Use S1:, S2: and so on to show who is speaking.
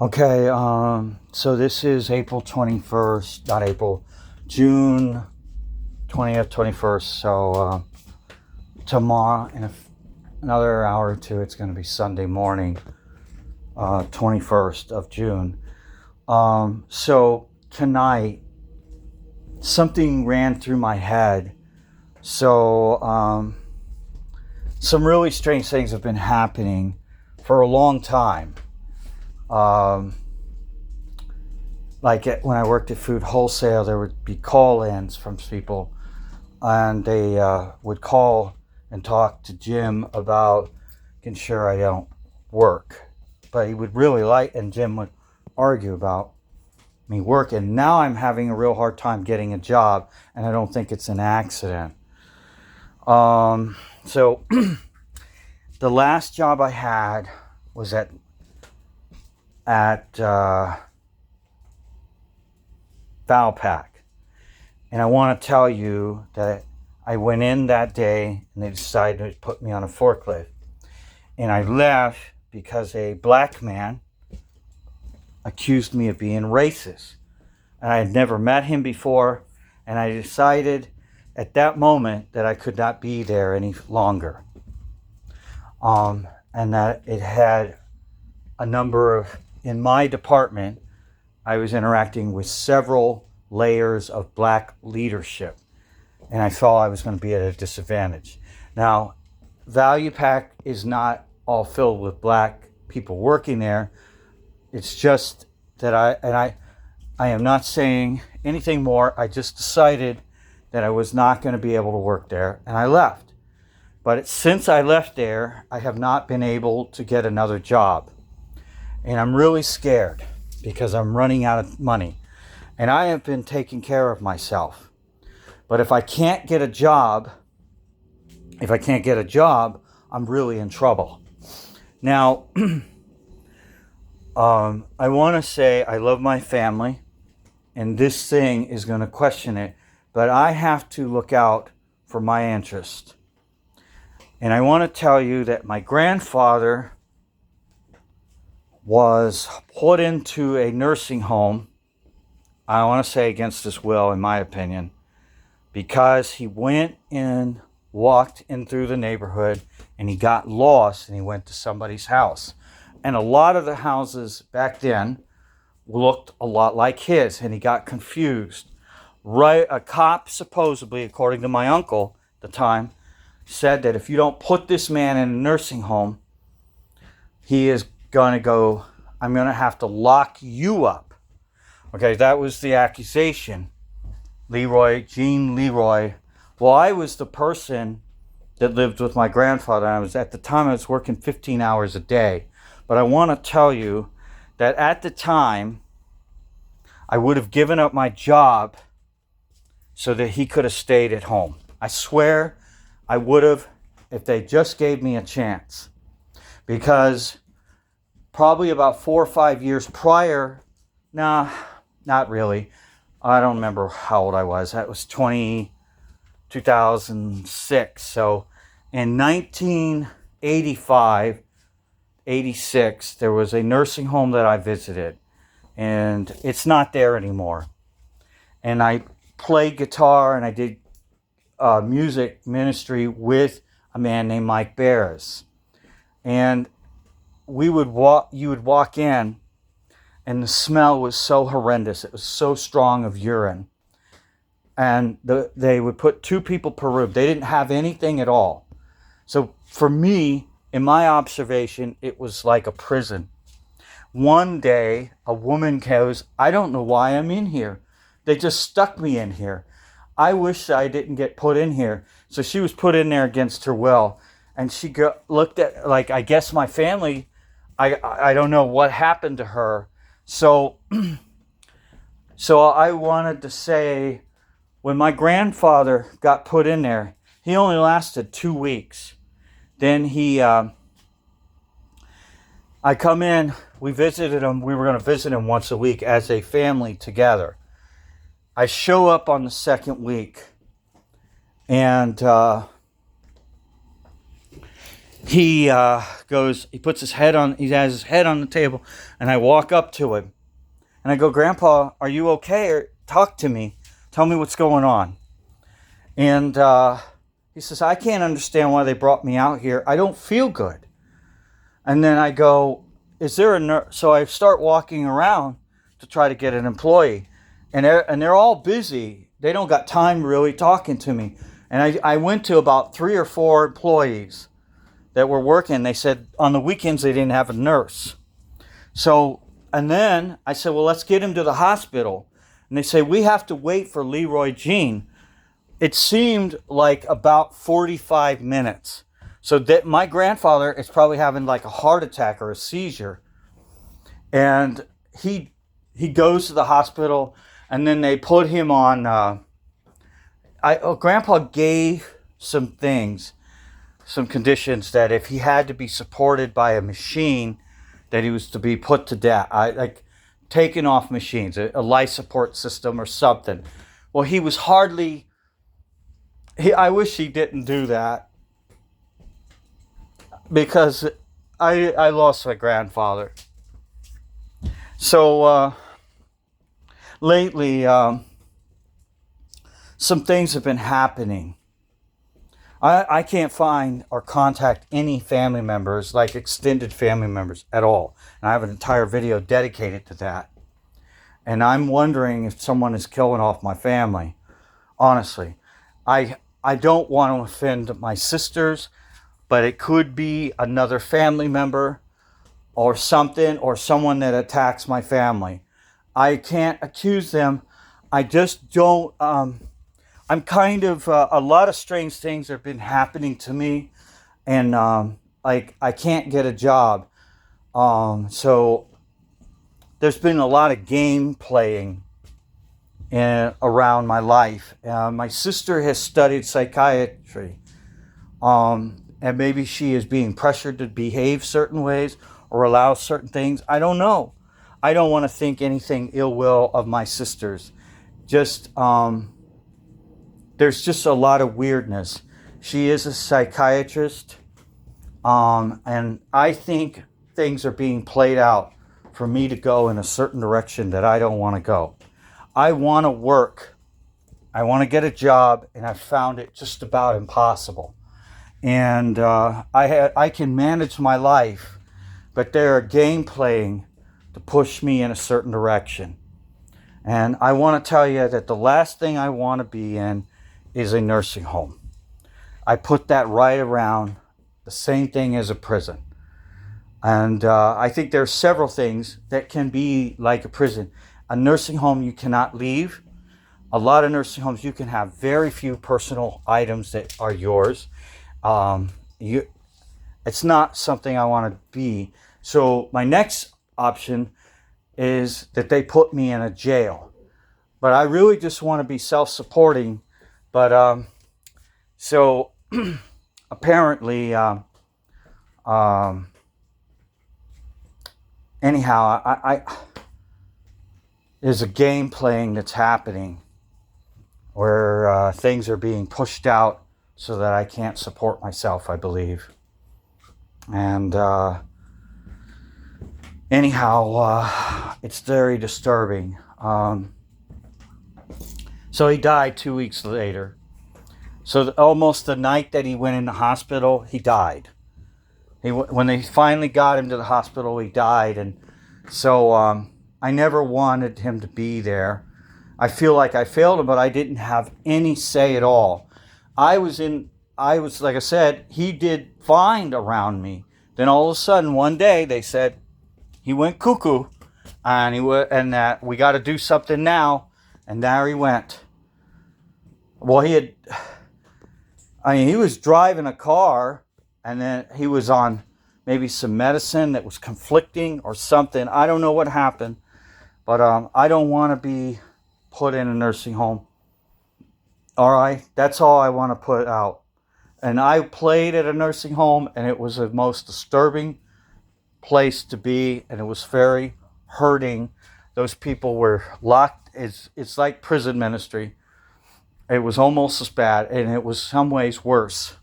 S1: Okay, so this is April 21st, not April, June 20th, 21st. So tomorrow, in another hour or two, it's going to be Sunday morning, 21st of June. So tonight, something ran through my head. So some really strange things have been happening for a long time. When I worked at food wholesale, there would be call-ins from people, and they would call and talk to Jim about making sure I don't work. But he would really and Jim would argue about me working. Now I'm having a real hard time getting a job, and I don't think it's an accident. So the last job I had was at Valpak. And I want to tell you that I went in that day and they decided to put me on a forklift. And I left because a black man accused me of being racist. And I had never met him before. And I decided at that moment that I could not be there any longer. And that it had a number of, in my department, I was interacting with several layers of black leadership, and I thought I was going to be at a disadvantage. Now, Value Pack is not all filled with black people working there. It's just that I am not saying anything more. I just decided that I was not going to be able to work there, and I left. But since I left there, I have not been able to get another job, and I'm really scared because I'm running out of money. And I have been taking care of myself. But if I can't get a job, I'm really in trouble. Now, I want to say I love my family, and this thing is going to question it, but I have to look out for my interest. And I want to tell you that my grandfather was put into a nursing home, I want to say against his will, in my opinion, because he went in, walked in through the neighborhood, and he got lost, and he went to somebody's house. And a lot of the houses back then looked a lot like his, and he got confused. Right, a cop, supposedly, according to my uncle at the time, said that if you don't put this man in a nursing home, he is going to go, I'm going to have to lock you up. Okay, that was the accusation. Gene Leroy. Well, I was the person that lived with my grandfather. At the time, I was working 15 hours a day. But I want to tell you that at the time, I would have given up my job so that he could have stayed at home. I swear I would have if they just gave me a chance. Because probably about 4 or 5 years prior, not really. I don't remember how old I was. That was 2006. So in 1985, 86, there was a nursing home that I visited. And it's not there anymore. And I played guitar and I did music ministry with a man named Mike Barris. And you would walk in, and the smell was so horrendous. It was so strong of urine. And they would put 2 people per room. They didn't have anything at all. So for me, in my observation, it was like a prison. One day, a woman goes, I don't know why I'm in here. They just stuck me in here. I wish I didn't get put in here. So she was put in there against her will. And she looked at, I guess my family, I don't know what happened to her. So I wanted to say, when my grandfather got put in there, he only lasted 2 weeks. Then I come in, we visited him. We were going to visit him once a week as a family together. I show up on the second week, and he he puts his head on, he has his head on the table, and I walk up to him, and I go, Grandpa, are you okay? Or talk to me. Tell me what's going on. And he says, I can't understand why they brought me out here. I don't feel good. And then I go, is there a nurse? So I start walking around to try to get an employee. And they're all busy. They don't got time really talking to me. And I went to about 3 or 4 employees that were working. They said on the weekends they didn't have a nurse. So, and then I said, well, let's get him to the hospital. And they say, we have to wait for Leroy Jean. It seemed like about 45 minutes. So that my grandfather is probably having like a heart attack or a seizure. And he goes to the hospital, and then they put him on, Grandpa gave some things, some conditions that if he had to be supported by a machine, that he was to be put to death, like taken off machines, a life support system or something. Well, he was hardly, I wish he didn't do that, because I lost my grandfather. So lately, some things have been happening. I can't find or contact any family members, like extended family members at all. And I have an entire video dedicated to that. And I'm wondering if someone is killing off my family. Honestly, I don't want to offend my sisters, but it could be another family member or something, or someone that attacks my family. I can't accuse them. I just don't, I'm kind of, a lot of strange things have been happening to me, and like I can't get a job. So there's been a lot of game playing around my life. My sister has studied psychiatry, and maybe she is being pressured to behave certain ways or allow certain things. I don't know. I don't want to think anything ill will of my sisters. Just, there's just a lot of weirdness. She is a psychiatrist, and I think things are being played out for me to go in a certain direction that I don't want to go. I want to work. I want to get a job, and I found it just about impossible. And I can manage my life, but they're game playing to push me in a certain direction. And I want to tell you that the last thing I want to be in is a nursing home. I put that right around the same thing as a prison. And I think there are several things that can be like a prison. A nursing home you cannot leave. A lot of nursing homes you can have very few personal items that are yours. It's not something I want to be. So my next option is that they put me in a jail. But I really just want to be self-supporting. But so apparently, anyhow, I there's a game playing that's happening where things are being pushed out so that I can't support myself, I believe. And anyhow, it's very disturbing. So he died 2 weeks later. So almost the night that he went in the hospital, he died. When they finally got him to the hospital, he died. And so I never wanted him to be there. I feel like I failed him, but I didn't have any say at all. I was, like I said, he did fine around me. Then all of a sudden, one day, they said he went cuckoo, and that we got to do something now. And there he went. Well, he was driving a car, and then he was on maybe some medicine that was conflicting or something. I don't know what happened, but I don't want to be put in a nursing home. All right, that's all I want to put out. And I played at a nursing home, and it was the most disturbing place to be, and it was very hurting. Those people were locked. It's like prison ministry. It was almost as bad, and it was some ways worse.